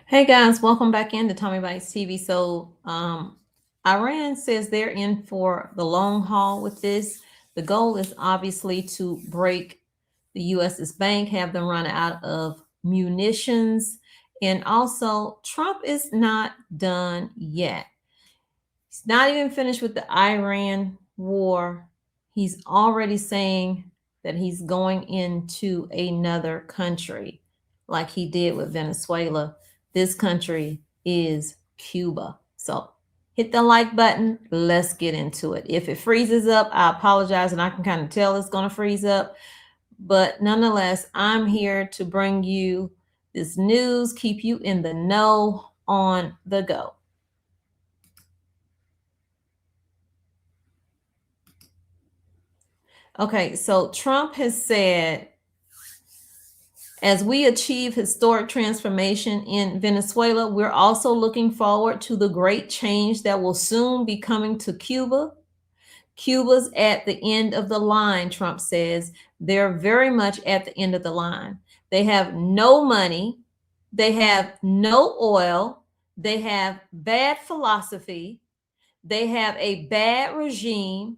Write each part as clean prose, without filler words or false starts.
Hey guys, welcome back into Tommy Bites TV. Iran says they're in for the long haul with this. The goal is obviously to break the US's bank, have them run out of munitions, and also Trump is not done yet. He's not even finished with the Iran war. He's already saying that he's going into another country like he did with Venezuela. This country is Cuba. So hit the like button. Let's get into it. If it freezes up, I apologize, and I can kind of tell it's going to freeze up. But nonetheless, I'm here to bring you this news, keep you in the know on the go. Okay, so Trump has said, as we achieve historic transformation in Venezuela, we're also looking forward to the great change that will soon be coming to Cuba. Cuba's at the end of the line, Trump says. They're very much at the end of the line. They have no money, they have no oil, they have bad philosophy, they have a bad regime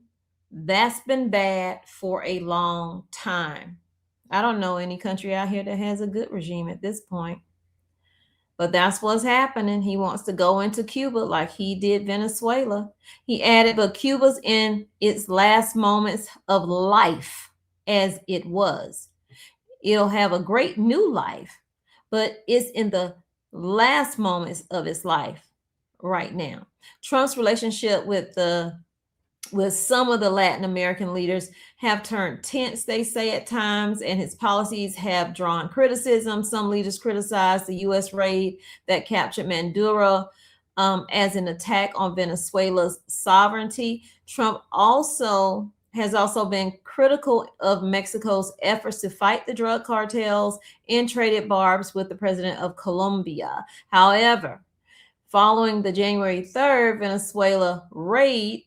that's been bad for a long time. I don't know any country out here that has a good regime at this point. But that's what's happening. He wants to go into Cuba like he did Venezuela. He added, but Cuba's in its last moments of life as it was. It'll have a great new life, but it's in the last moments of its life right now. Trump's relationship with some of the Latin American leaders have turned tense, they say at times, and his policies have drawn criticism. Some leaders criticize the U.S. raid that captured Maduro as an attack on Venezuela's sovereignty. Trump has also been critical of Mexico's efforts to fight the drug cartels and traded barbs with the president of Colombia. However, following the January 3rd Venezuela raid,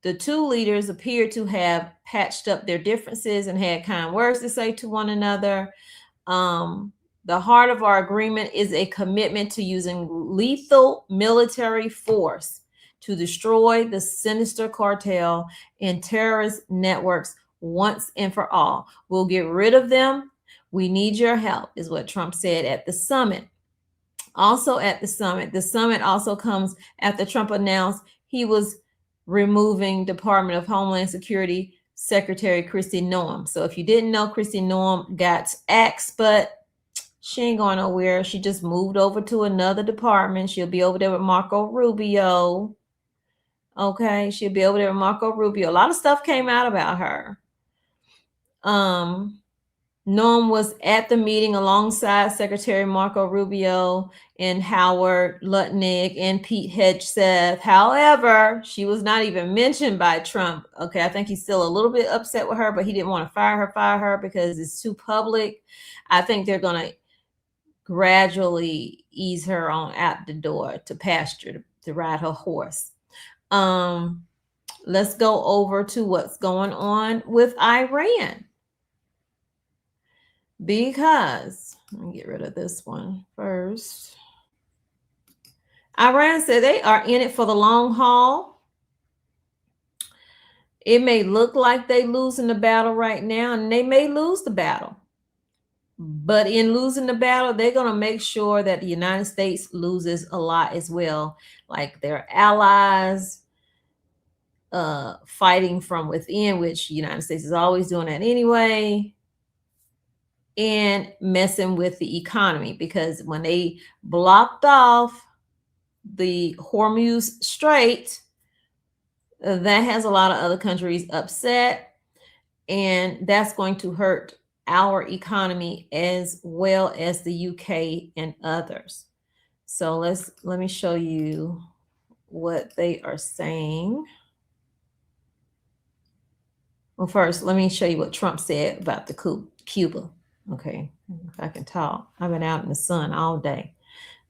the two leaders appear to have patched up their differences and had kind words to say to one another. The heart of our agreement is a commitment to using lethal military force to destroy the sinister cartel and terrorist networks once and for all. We'll get rid of them. We need your help, is what Trump said at the summit. Also at the summit also comes after Trump announced he was removing Department of Homeland Security Secretary Kristi Noem. So if you didn't know, Kristi Noem got axed, but she ain't going nowhere. She just moved over to another department. She'll be over there with Marco Rubio. Okay, she'll be over there with Marco Rubio. A lot of stuff came out about her. Noem was at the meeting alongside Secretary Marco Rubio and Howard Lutnick and Pete Hegseth. However, she was not even mentioned by Trump. Okay, I think he's still a little bit upset with her, but he didn't want to fire her because it's too public. I think they're going to gradually ease her on out the door to pasture to ride her horse. Let's go over to what's going on with Iran. Because let me get rid of this one first. Iran said they are in it for the long haul. It may look like they losing the battle right now, and they may lose the battle. But in losing the battle, they're going to make sure that the United States loses a lot as well. Like their allies fighting from within, which the United States is always doing that anyway, and messing with the economy, because when they blocked off the Hormuz Strait, that has a lot of other countries upset, and that's going to hurt our economy as well as the UK and others. So let me show you what they are saying. Well, first, let me show you what Trump said about the Cuba. Okay, if I can talk. I've been out in the sun all day.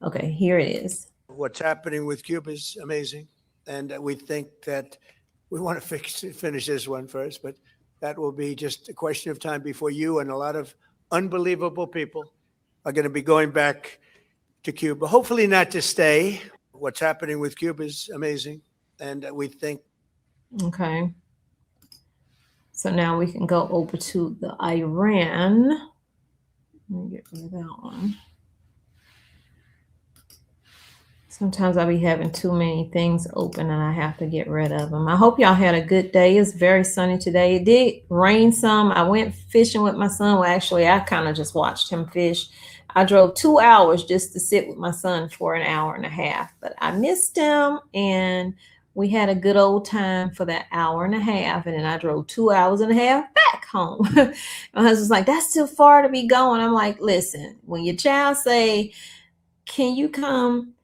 Okay, here it is. What's happening with Cuba is amazing. And we think that we want to finish this one first, but that will be just a question of time before you and a lot of unbelievable people are going to be going back to Cuba, hopefully not to stay. What's happening with Cuba is amazing. And we think. Okay. So now we can go over to the Iran. Let me get rid of that one. Sometimes I be having too many things open and I have to get rid of them. I hope y'all had a good day. It's very sunny today. It did rain some. I went fishing with my son. Well, actually, I kind of just watched him fish. I drove 2 hours just to sit with my son for an hour and a half, but I missed him and we had a good old time for that hour and a half. And then I drove 2 hours and a half back home. My husband's like, that's too far to be going. I'm like, listen, when your child say, can you come?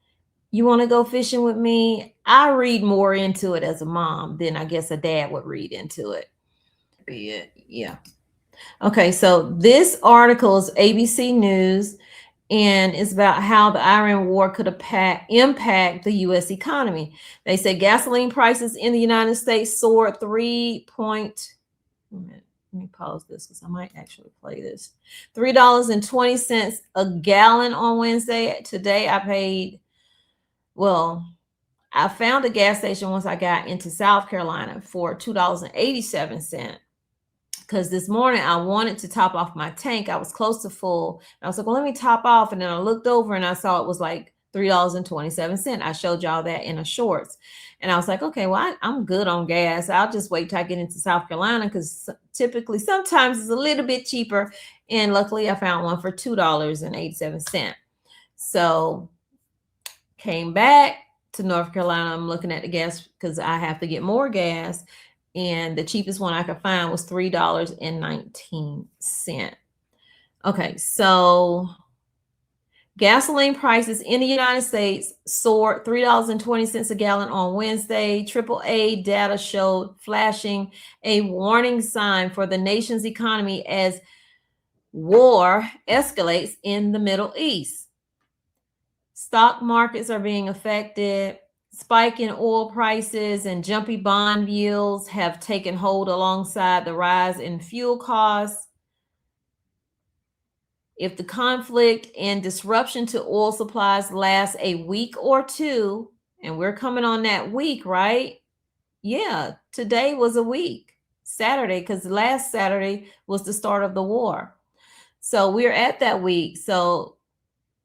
You want to go fishing with me? I read more into it as a mom than I guess a dad would read into it. Be it. Yeah. Okay, so this article is ABC News, and it's about how the Iran war could impact the U.S. economy. They say gasoline prices in the United States soared 3 point. Let me pause this because I might actually play this. $3.20 a gallon on Wednesday. Today I paid. Well, I found a gas station once I got into South Carolina for $2.87. Because this morning I wanted to top off my tank. I was close to full. I was like, well, let me top off. And then I looked over and I saw it was like $3.27. I showed y'all that in a shorts. And I was like, okay, well, I'm good on gas. I'll just wait till I get into South Carolina because typically sometimes it's a little bit cheaper. And luckily I found one for $2.87. So came back to North Carolina. I'm looking at the gas because I have to get more gas. And the cheapest one I could find was $3.19. Okay, so gasoline prices in the United States soared $3.20 a gallon on Wednesday. AAA data showed flashing a warning sign for the nation's economy as war escalates in the Middle East. Stock markets are being affected. Spike in oil prices and jumpy bond yields have taken hold alongside the rise in fuel costs. If the conflict and disruption to oil supplies lasts a week or two, and we're coming on that week, right? Yeah, today was a week, Saturday, because last Saturday was the start of the war. So we're at that week. So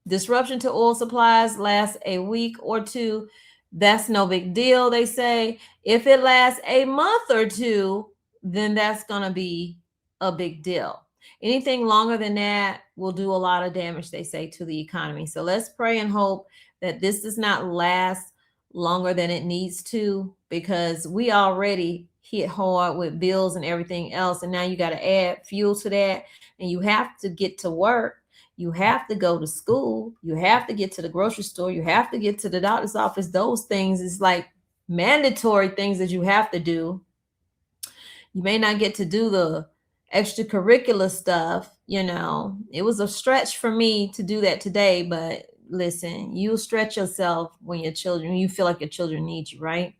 disruption to oil supplies lasts a week or two. That's no big deal, they say. If it lasts a month or two, then that's going to be a big deal. Anything longer than that will do a lot of damage, they say, to the economy. So let's pray and hope that this does not last longer than it needs to, because we already hit hard with bills and everything else. And now you got to add fuel to that, and you have to get to work. You have to go to school. You have to get to the grocery store. You have to get to the doctor's office. Those things is like mandatory things that you have to do. You may not get to do the extracurricular stuff. You know, it was a stretch for me to do that today, but listen, you stretch yourself when you feel like your children need you, right?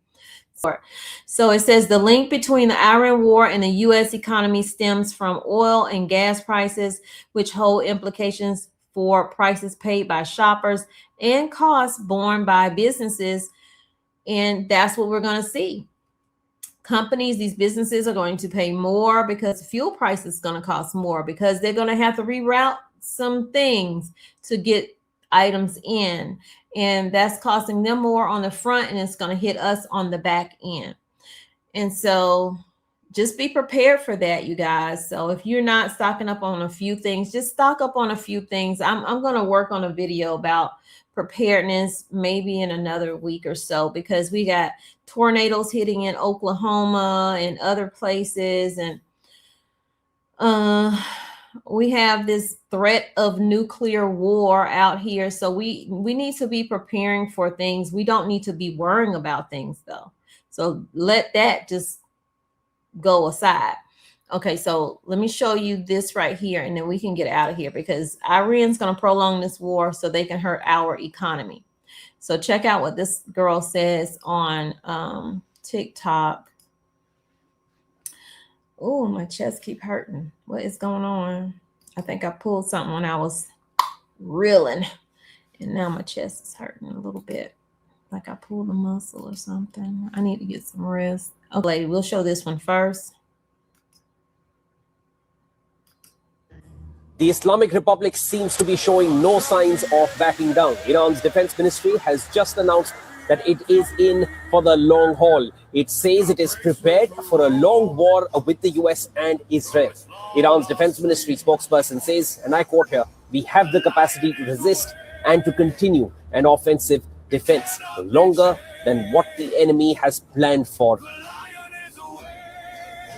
So it says the link between the Iran war and the U.S. economy stems from oil and gas prices, which hold implications for prices paid by shoppers and costs borne by businesses. And that's what we're going to see. Companies, these businesses are going to pay more because fuel price is going to cost more, because they're going to have to reroute some things to get items in, and that's costing them more on the front, and it's going to hit us on the back end. And so just be prepared for that, you guys. So if you're not stocking up on a few things, just stock up on a few things. I'm going to work on a video about preparedness maybe in another week or so, because we got tornadoes hitting in Oklahoma and other places, and we have this threat of nuclear war out here. So we need to be preparing for things. We don't need to be worrying about things, though. So let that just go aside. Okay, so let me show you this right here, and then we can get out of here, because Iran's going to prolong this war so they can hurt our economy. So check out what this girl says on TikTok. Oh, my chest keep hurting. What is going on? I think I pulled something when I was reeling. And now my chest is hurting a little bit, like I pulled a muscle or something. I need to get some rest. Okay, lady, we'll show this one first. The Islamic Republic seems to be showing no signs of backing down. Iran's defense ministry has just announced that it is in for the long haul. It says it is prepared for a long war with the US and Israel. Iran's defense ministry spokesperson says, and I quote here, "We have the capacity to resist and to continue an offensive defense longer than what the enemy has planned for."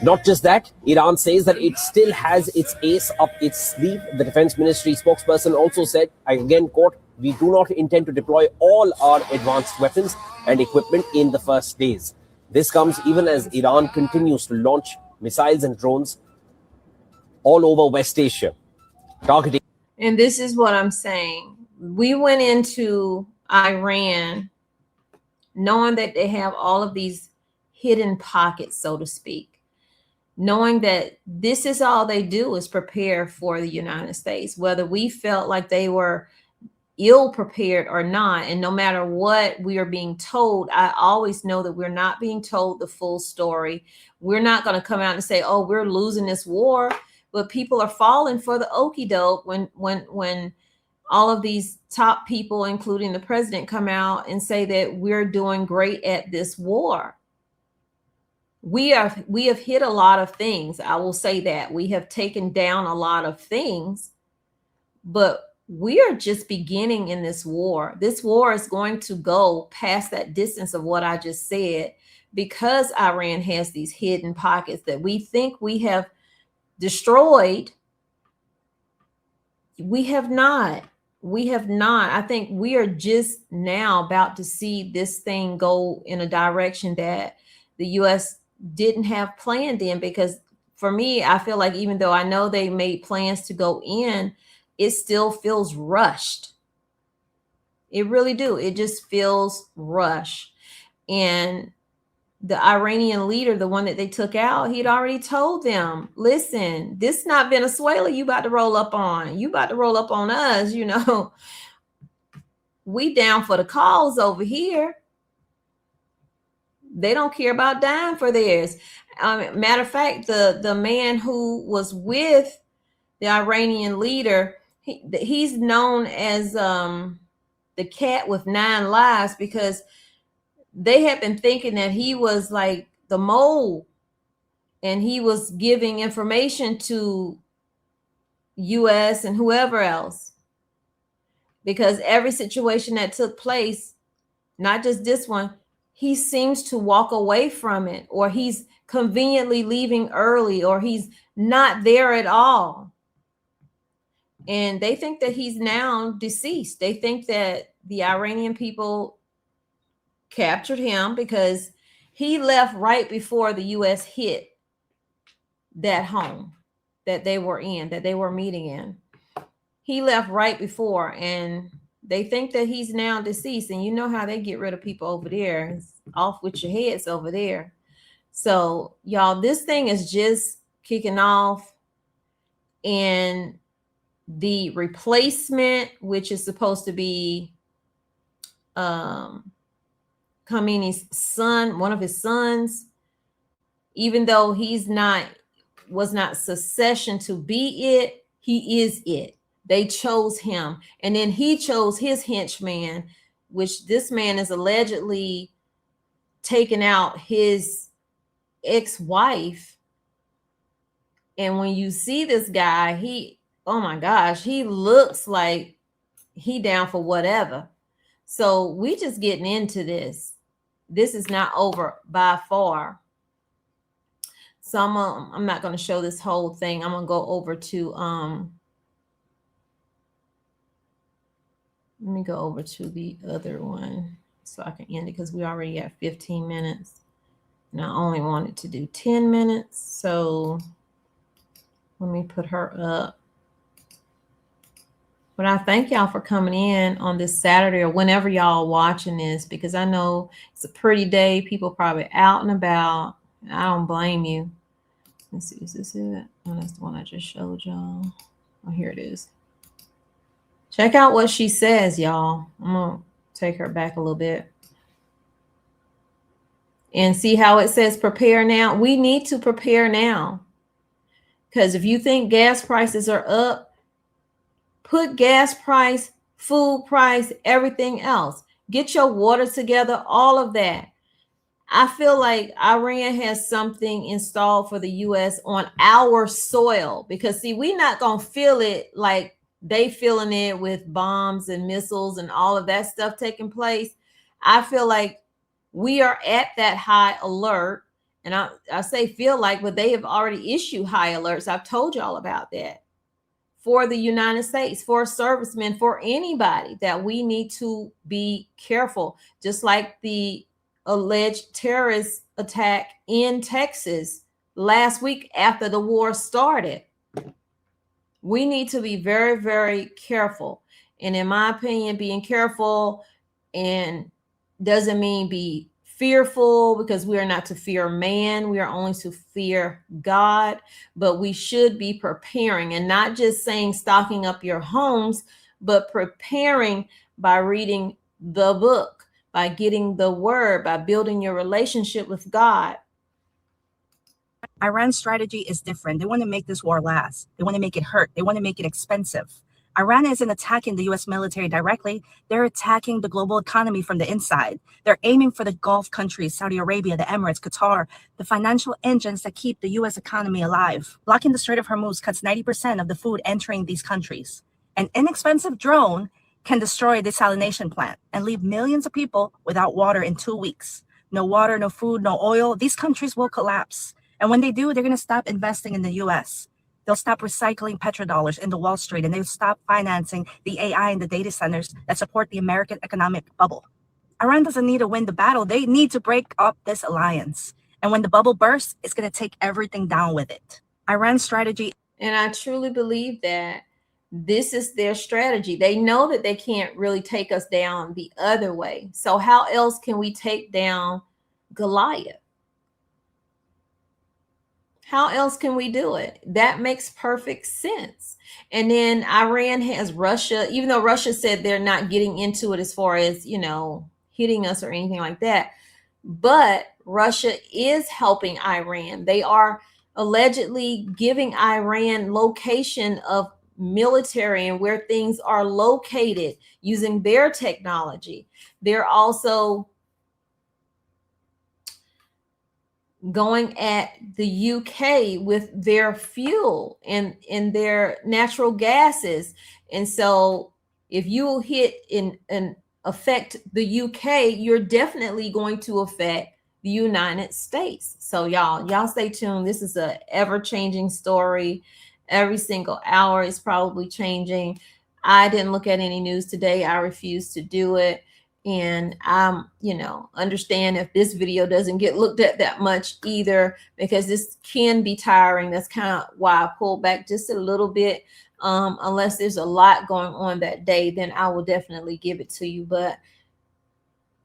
Not just that, Iran says that it still has its ace up its sleeve. The defense ministry spokesperson also said, I again quote, "We do not intend to deploy all our advanced weapons and equipment in the first days." This comes even as Iran continues to launch missiles and drones all over West Asia, targeting. And this is what I'm saying. We went into Iran knowing that they have all of these hidden pockets, so to speak, knowing that this is all they do is prepare for the United States, whether we felt like they were ill prepared or not. And no matter what we are being told, I always know that we're not being told the full story. We're not going to come out and say, oh, we're losing this war, but people are falling for the okie doke when all of these top people, including the president, come out and say that we're doing great at this war. We have hit a lot of things. I will say that we have taken down a lot of things, but we are just beginning in this war. This war is going to go past that distance of what I just said, because Iran has these hidden pockets that we think we have destroyed. We have not. We have not. I think we are just now about to see this thing go in a direction that the U.S. didn't have planned in, because for me, I feel like even though I know they made plans to go in, it still feels rushed. It really do. It just feels rushed. And the Iranian leader, the one that they took out, he'd already told them, listen, this is not Venezuela you about to roll up on. You about to roll up on us, you know. We down for the cause over here. They don't care about dying for theirs. Matter of fact, the man who was with the Iranian leader, he's known as the cat with 9 lives, because they had been thinking that he was like the mole, and he was giving information to US and whoever else, because every situation that took place, not just this one, he seems to walk away from it, or he's conveniently leaving early, or he's not there at all. And they think that he's now deceased. They think that the Iranian people captured him because he left right before the US hit that home that they were in, that they were meeting in. He left right before, and they think that he's now deceased. And you know how they get rid of people over there. It's off with your heads over there. So, y'all, this thing is just kicking off. And the replacement, which is supposed to be Khamenei's son, one of his sons, even though was not succession to be it, he is it. They chose him, and then he chose his henchman, which this man is allegedly taking out his ex-wife. And when you see this guy, oh my gosh, he looks like he down for whatever. So we just getting into this. This is not over by far. So I'm not going to show this whole thing. I'm going to go over to let me go over to the other one so I can end it, because we already have 15 minutes and I only wanted to do 10 minutes. So let me put her up. But I thank y'all for coming in on this Saturday, or whenever y'all watching this, because I know it's a pretty day. People probably out and about. I don't blame you. Let's see, is this it? Oh, that's the one I just showed y'all. Oh, here it is. Check out what she says, y'all. I'm going to take her back a little bit. And see how it says prepare now? We need to prepare now. Because if you think gas prices are up, put gas price, food price, everything else. Get your water together, all of that. I feel like Iran has something installed for the U.S. on our soil, because see, we're not going to feel it like they feeling it with bombs and missiles and all of that stuff taking place. I feel like we are at that high alert. And I say feel like, but they have already issued high alerts. I've told y'all about that. For the United States, for servicemen, for anybody, that we need to be careful. Just like the alleged terrorist attack in Texas last week after the war started. We need to be very, very careful. And in my opinion, being careful and doesn't mean be fearful, because we are not to fear man. We are only to fear God. But we should be preparing, and not just saying stocking up your homes, but preparing by reading the book, by getting the word, by building your relationship with God. Iran's strategy is different. They want to make this war last. They want to make it hurt. They want to make it expensive. Iran isn't attacking the U.S. military directly. They're attacking the global economy from the inside. They're aiming for the Gulf countries, Saudi Arabia, the Emirates, Qatar, the financial engines that keep the U.S. economy alive. Blocking the Strait of Hormuz cuts 90% of the food entering these countries. An inexpensive drone can destroy a desalination plant and leave millions of people without water in 2 weeks. No water, no food, no oil. These countries will collapse. And when they do, they're going to stop investing in the U.S. They'll stop recycling petrodollars into Wall Street, and they'll stop financing the AI and the data centers that support the American economic bubble. Iran doesn't need to win the battle. They need to break up this alliance. And when the bubble bursts, it's going to take everything down with it. Iran's strategy. And I truly believe that this is their strategy. They know that they can't really take us down the other way. So how else can we take down Goliath? How else can we do it? That makes perfect sense. And then Iran has Russia, even though Russia said they're not getting into it as far as, hitting us or anything like that. But Russia is helping Iran. They are allegedly giving Iran location of military and where things are located using their technology. They're also going at the UK with their fuel and their natural gases. And so if you hit and affect the UK, you're definitely going to affect the United States. So y'all stay tuned. This is a ever-changing story. Every single hour is probably changing. I didn't look at any news today. I refuse to do it. And I'm, understand if this video doesn't get looked at that much either, because this can be tiring. That's kind of why I pulled back just a little bit. Unless there's a lot going on that day, then I will definitely give it to you. But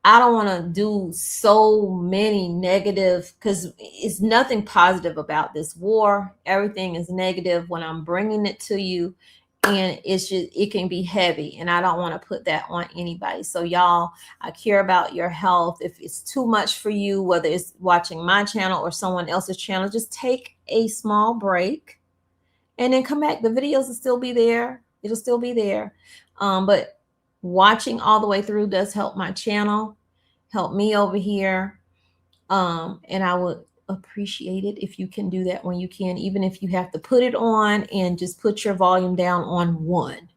I don't want to do so many negative, because it's nothing positive about this war. Everything is negative when I'm bringing it to you. And it can be heavy, and I don't want to put that on anybody. So y'all, I care about your health. If it's too much for you, whether it's watching my channel or someone else's channel, just take a small break and then come back. The videos will still be there. It'll still be there. But watching all the way through does help my channel, help me over here. And I would appreciate it if you can do that when you can, even if you have to put it on and just put your volume down on 1.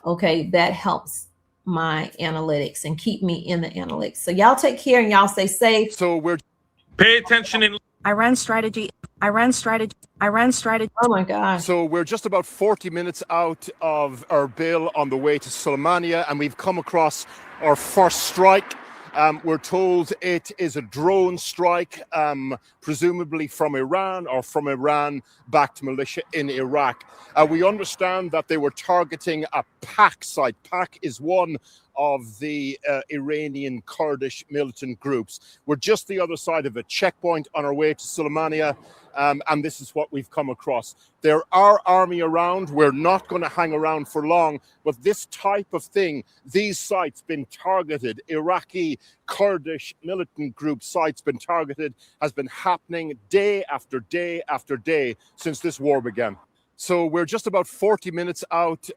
Okay, that helps my analytics and keep me in the analytics. So y'all take care and y'all stay safe. So we're pay attention in Iran's strategy. Oh my gosh. So we're just about 40 minutes out of Erbil on the way to Soleimania, and we've come across our first strike. We're told it is a drone strike, presumably from Iran or from Iran-backed militia in Iraq. We understand that they were targeting a PAK site. PAK is one of the Iranian Kurdish militant groups. We're just the other side of a checkpoint on our way to Sulaymaniyah, and this is what we've come across. There are army around. We're not going to hang around for long, but this type of thing, these sites been targeted, Iraqi Kurdish militant group sites been targeted, has been happening day after day after day since this war began. So we're just about 40 minutes out